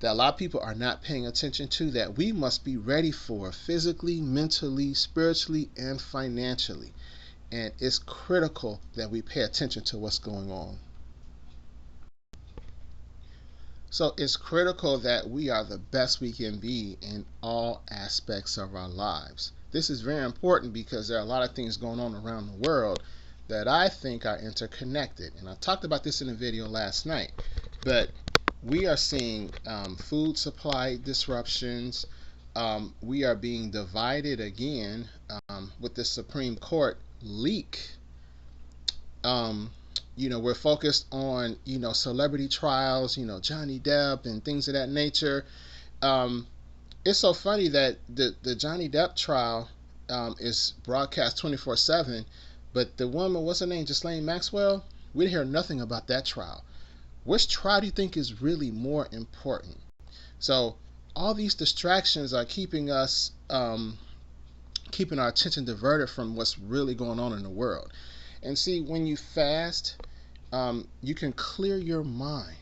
that a lot of people are not paying attention to, that we must be ready for physically, mentally, spiritually, and financially. And it's critical that we pay attention to what's going on. So it's critical that we are the best we can be in all aspects of our lives. This is very important because there are a lot of things going on around the world that I think are interconnected. And I talked about this in a video last night. But we are seeing food supply disruptions. We are being divided again with the Supreme Court leak. We're focused on, celebrity trials, Johnny Depp and things of that nature. It's so funny that the Johnny Depp trial is broadcast 24/7, but the woman, what's her name, Ghislaine Maxwell, we didn't hear nothing about that trial. Which trial do you think is really more important? So all these distractions are keeping us, keeping our attention diverted from what's really going on in the world. And see, when you fast, you can clear your mind.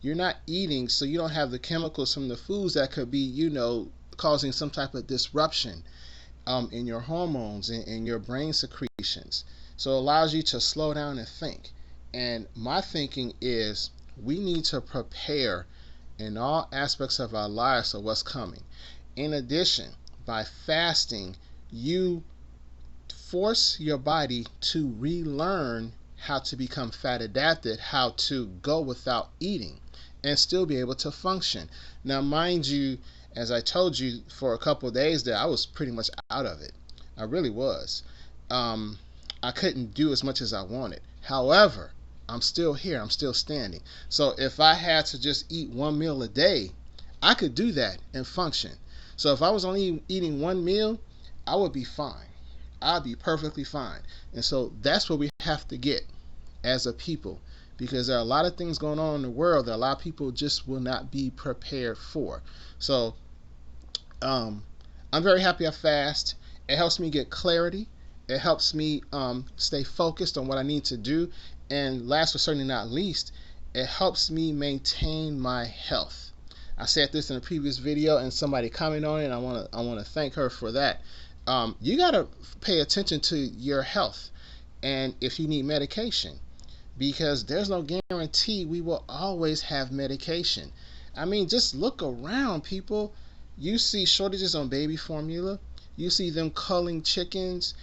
You're not eating, so you don't have the chemicals from the foods that could be, causing some type of disruption in your hormones and in your brain secretions. So it allows you to slow down and think. And my thinking is we need to prepare in all aspects of our lives for what's coming. In addition, by fasting, you force your body to relearn how to become fat adapted, how to go without eating and still be able to function. Now, mind you, as I told you, for a couple of days there, I was pretty much out of it. I really was. I couldn't do as much as I wanted. However, I'm still here. I'm still standing. So if I had to just eat one meal a day, I could do that and function. So if I was only eating one meal, I would be fine. I'd be perfectly fine. And so that's what we have to get as a people, because there are a lot of things going on in the world that a lot of people just will not be prepared for. So I'm very happy I fast. It helps me get clarity. It helps me stay focused on what I need to do. And last but certainly not least, it helps me maintain my health. I said this in a previous video and somebody commented on it, and I want to thank her for that. You got to pay attention to your health and if you need medication, because there's no guarantee we will always have medication. I mean, just look around, people. You see shortages on baby formula. You see them culling chickens.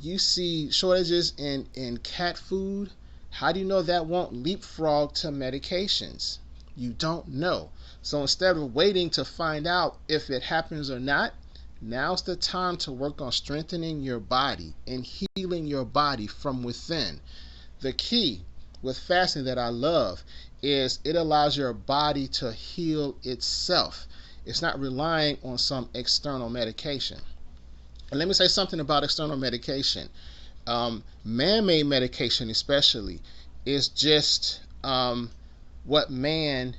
You see shortages in cat food. How do you know that won't leapfrog to medications? You don't know. So instead of waiting to find out if it happens or not, now's the time to work on strengthening your body and healing your body from within. The key with fasting that I love is it allows your body to heal itself. It's not relying on some external medication. And let me say something about external medication. Man-made medication especially is just what man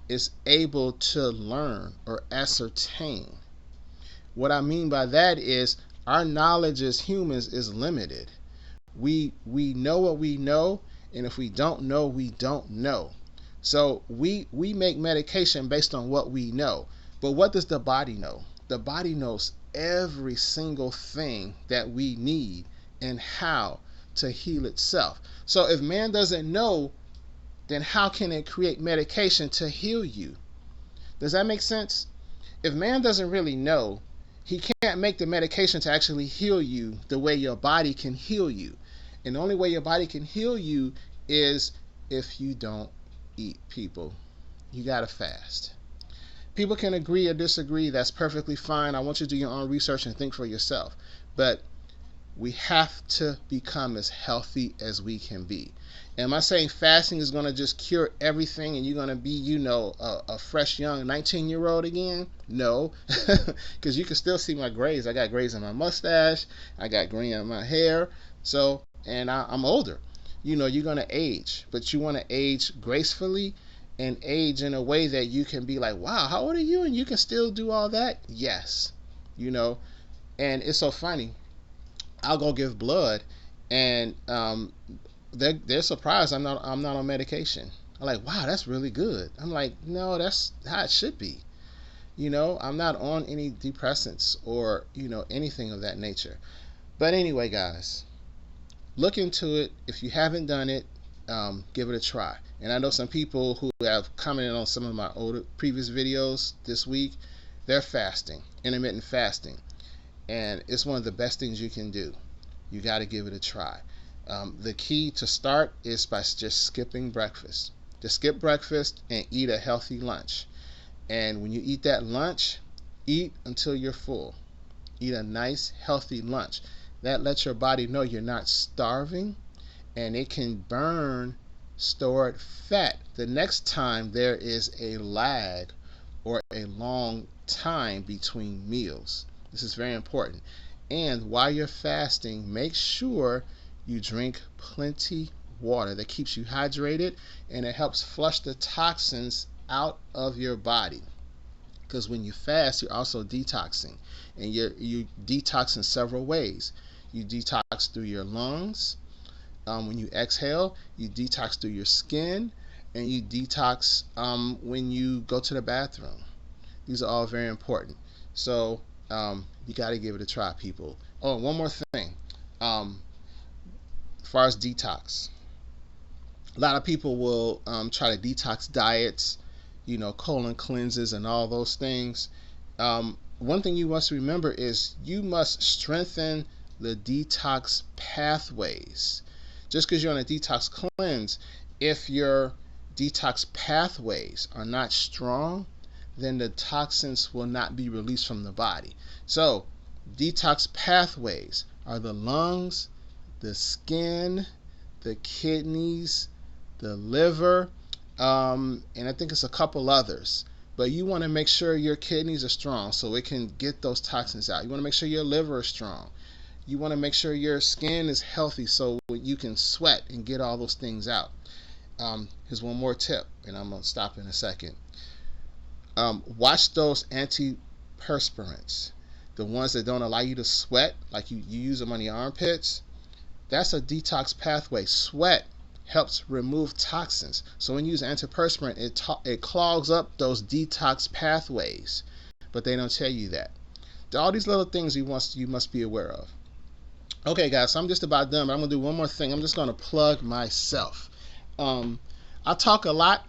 is able to learn or ascertain. What I mean by that is our knowledge as humans is limited. We know what we know, and if we don't know, we don't know. So we make medication based on what we know. But what does the body know? The body knows every single thing that we need and how to heal itself. So if man doesn't know, then how can it create medication to heal you? Does that make sense? If man doesn't really know, he can't make the medication to actually heal you the way your body can heal you. And the only way your body can heal you is if you don't eat, people. You gotta fast. People can agree or disagree. That's perfectly fine. I want you to do your own research and think for yourself. But we have to become as healthy as we can be. Am I saying fasting is going to just cure everything and you're going to be, a fresh young 19-year-old again? No, because you can still see my grays. I got grays in my mustache. I got green in my hair. So, and I'm older. You're going to age, but you want to age gracefully and age in a way that you can be like, wow, how old are you? And you can still do all that? Yes. And it's so funny. I'll go give blood and they're surprised I'm not on medication. I'm like, wow, that's really good. I'm like, no, that's how it should be. You know, I'm not on any depressants or, you know, anything of that nature. But anyway, guys, look into it. If you haven't done it, give it a try. And I know some people who have commented on some of my older previous videos this week, they're fasting, intermittent fasting. And it's one of the best things you can do. You got to give it a try. The key to start is by just skipping breakfast. Just skip breakfast and eat a healthy lunch. And when you eat that lunch, eat until you're full. Eat a nice, healthy lunch. That lets your body know you're not starving, and it can burn stored fat the next time there is a lag or a long time between meals. This is very important. And while you're fasting, make sure you drink plenty water. That keeps you hydrated, and it helps flush the toxins out of your body. Because when you fast, you're also detoxing, and you detox in several ways. You detox through your lungs. When you exhale, you detox through your skin, and you detox when you go to the bathroom. These are all very important. So you got to give it a try, people. Oh, one more thing. As far as detox, a lot of people will try to detox diets, you know, colon cleanses and all those things. One thing you must remember is you must strengthen the detox pathways. Just because you're on a detox cleanse, if your detox pathways are not strong, then the toxins will not be released from the body. So detox pathways are the lungs, the skin, the kidneys, the liver, and I think it's a couple others. But you want to make sure your kidneys are strong so it can get those toxins out. You want to make sure your liver is strong. You want to make sure your skin is healthy so you can sweat and get all those things out. Here's one more tip, and I'm going to stop in a second. Watch those antiperspirants, the ones that don't allow you to sweat, like you use them on your armpits. That's a detox pathway. Sweat helps remove toxins. So when you use antiperspirant, it clogs up those detox pathways, but they don't tell you that. All these little things you must be aware of. Okay, guys, so I'm just about done, but I'm going to do one more thing. I'm just going to plug myself. I talk a lot,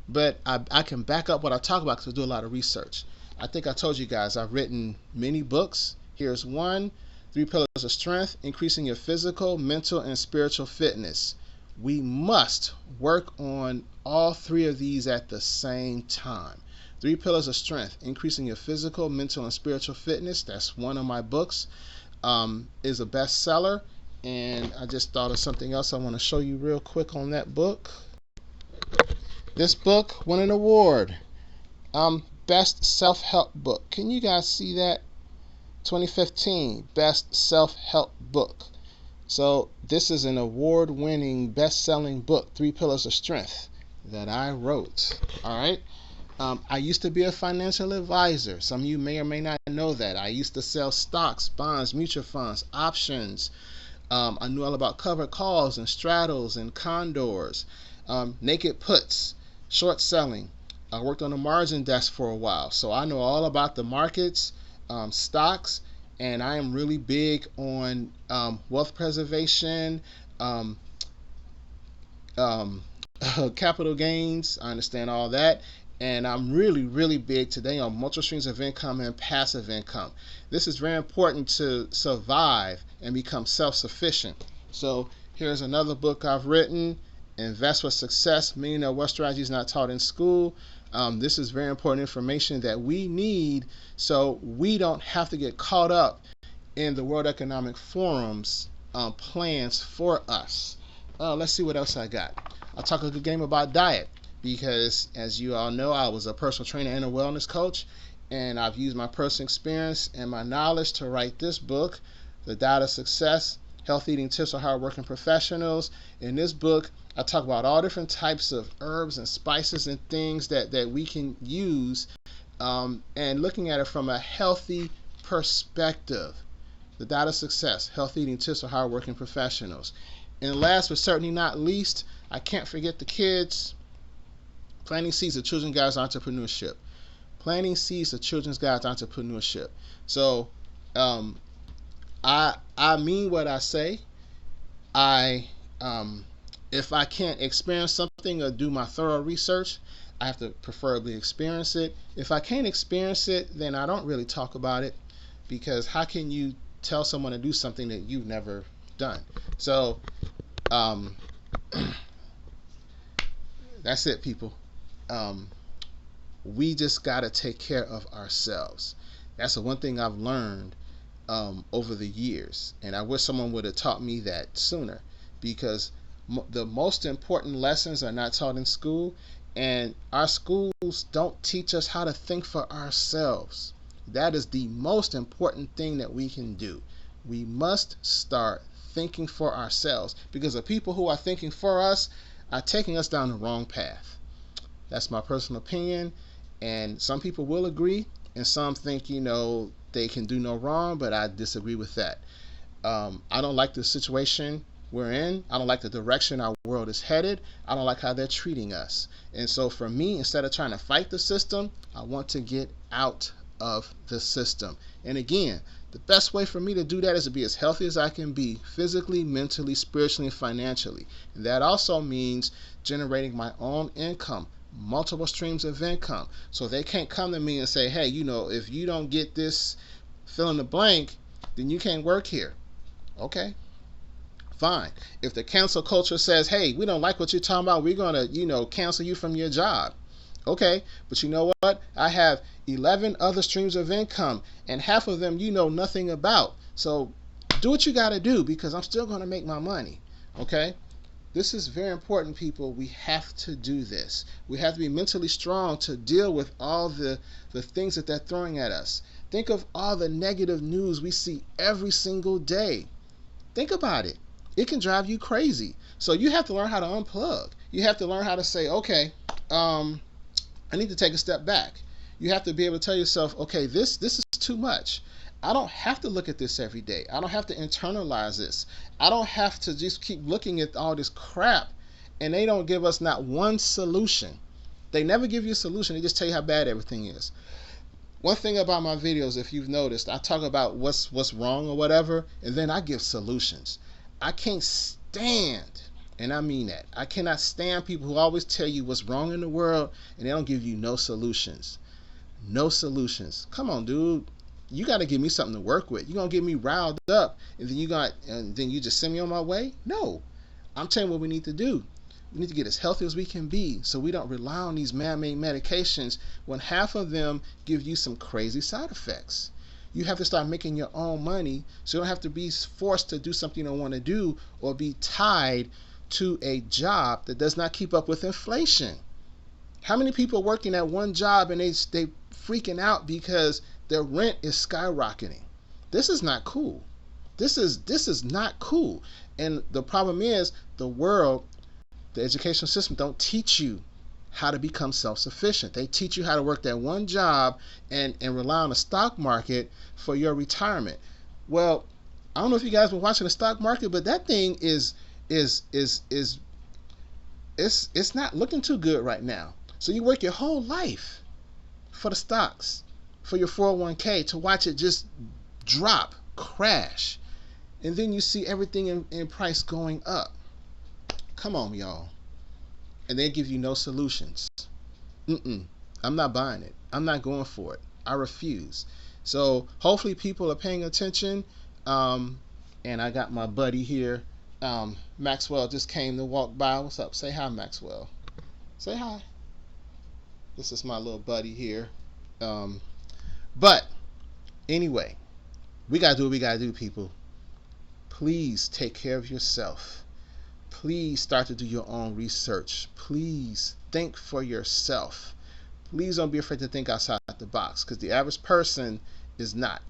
but I can back up what I talk about because I do a lot of research. I think I told you guys I've written many books. Here's one: 3 Pillars of Strength, Increasing Your Physical, Mental, and Spiritual Fitness. We must work on all 3 of these at the same time. 3 Pillars of Strength, Increasing Your Physical, Mental, and Spiritual Fitness. That's one of my books. Is a bestseller, and I just thought of something else I want to show you real quick on that book. This book won an award. Best self-help book. Can you guys see that? 2015 Best Self-Help Book. So this is an award-winning, best-selling book, 3 Pillars of Strength, that I wrote. All right. I used to be a financial advisor. Some of you may or may not know that. I used to sell stocks, bonds, mutual funds, options. I knew all about covered calls and straddles and condors, naked puts, short selling. I worked on the margin desk for a while, so I know all about the markets, stocks, and I am really big on wealth preservation, capital gains. I understand all that. And I'm really, really big today on multiple streams of income and passive income. This is very important to survive and become self-sufficient. So here's another book I've written, Invest with Success, Millionaire Wealth Strategies Not Taught in School. This is very important information that we need so we don't have to get caught up in the World Economic Forum's plans for us. Let's see what else I got. I'll talk a good game about diet, because as you all know, I was a personal trainer and a wellness coach, and I've used my personal experience and my knowledge to write this book, The Diet of Success, Health Eating Tips for Hardworking Professionals. In this book, I talk about all different types of herbs and spices and things that we can use, and looking at it from a healthy perspective. The Diet of Success, Health Eating Tips for Hardworking Professionals. And last but certainly not least, I can't forget the kids. Planting Seeds, a Children's Guide to Entrepreneurship. Planting Seeds, a Children's Guide to Entrepreneurship. So, I mean what I say. I if I can't experience something or do my thorough research, I have to preferably experience it. If I can't experience it, then I don't really talk about it, because how can you tell someone to do something that you've never done? So that's it, people. We just got to take care of ourselves. That's the one thing I've learned over the years, and I wish someone would have taught me that sooner, because the most important lessons are not taught in school, and our schools don't teach us how to think for ourselves. That is the most important thing that we can do. We must start thinking for ourselves, because the people who are thinking for us are taking us down the wrong path. That's my personal opinion, and some people will agree, and some think, they can do no wrong, but I disagree with that. I don't like the situation we're in. I don't like the direction our world is headed. I don't like how they're treating us. And so for me, instead of trying to fight the system, I want to get out of the system. And again, the best way for me to do that is to be as healthy as I can be, physically, mentally, spiritually, and financially. And that also means generating my own income, multiple streams of income. So they can't come to me and say, hey, if you don't get this fill in the blank, then you can't work here. Okay, fine. If the cancel culture says, hey, we don't like what you're talking about, we're going to, cancel you from your job. Okay, but you know what? I have 11 other streams of income, and half of them you know nothing about. So do what you got to do, because I'm still going to make my money. Okay? This is very important, people. We have to do this. We have to be mentally strong to deal with all the things that they're throwing at us. Think of all the negative news we see every single day. Think about it. It can drive you crazy. So you have to learn how to unplug. You have to learn how to say, okay, I need to take a step back. You have to be able to tell yourself, okay, this is too much. I don't have to look at this every day. I don't have to internalize this. I don't have to just keep looking at all this crap, and they don't give us not one solution. They never give you a solution. They just tell you how bad everything is. One thing about my videos, if you've noticed, I talk about what's wrong or whatever, and then I give solutions. I can't stand, and I mean that, I cannot stand people who always tell you what's wrong in the world, and they don't give you no solutions. No solutions. Come on, dude. You got to give me something to work with. You're going to get me riled up, and then you just send me on my way? No. I'm telling you what we need to do. We need to get as healthy as we can be, so we don't rely on these man-made medications when half of them give you some crazy side effects. You have to start making your own money, so you don't have to be forced to do something you don't want to do, or be tied to a job that does not keep up with inflation. How many people are working at one job and they freaking out because their rent is skyrocketing? This is not cool. This is not cool. And the problem is, the world, the educational system, don't teach you how to become self-sufficient. They teach you how to work that one job and rely on the stock market for your retirement. Well, I don't know if you guys been watching the stock market, but that thing is it's not looking too good right now. So you work your whole life for the stocks, for your 401k, to watch it just drop, crash, and then you see everything in price going up. Come on, y'all. And they give you no solutions. I'm not buying it. I'm not going for it. I refuse. So hopefully people are paying attention. And I got my buddy here. Maxwell just came to walk by. What's up? Say hi, Maxwell. Say hi. This is my little buddy here. But anyway, we got to do what we got to do, people. Please take care of yourself. Please start to do your own research. Please think for yourself. Please don't be afraid to think outside the box, because the average person is not.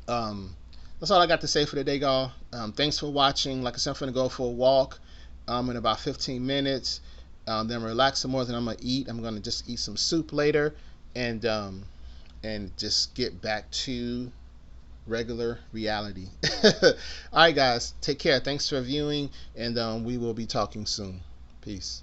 That's all I got to say for today, y'all. Thanks for watching. Like I said, I'm going to go for a walk in about 15 minutes. Then relax some more. Then I'm going to eat. I'm going to just eat some soup later, and just get back to regular reality. All right, guys. Take care. Thanks for viewing, and we will be talking soon. Peace.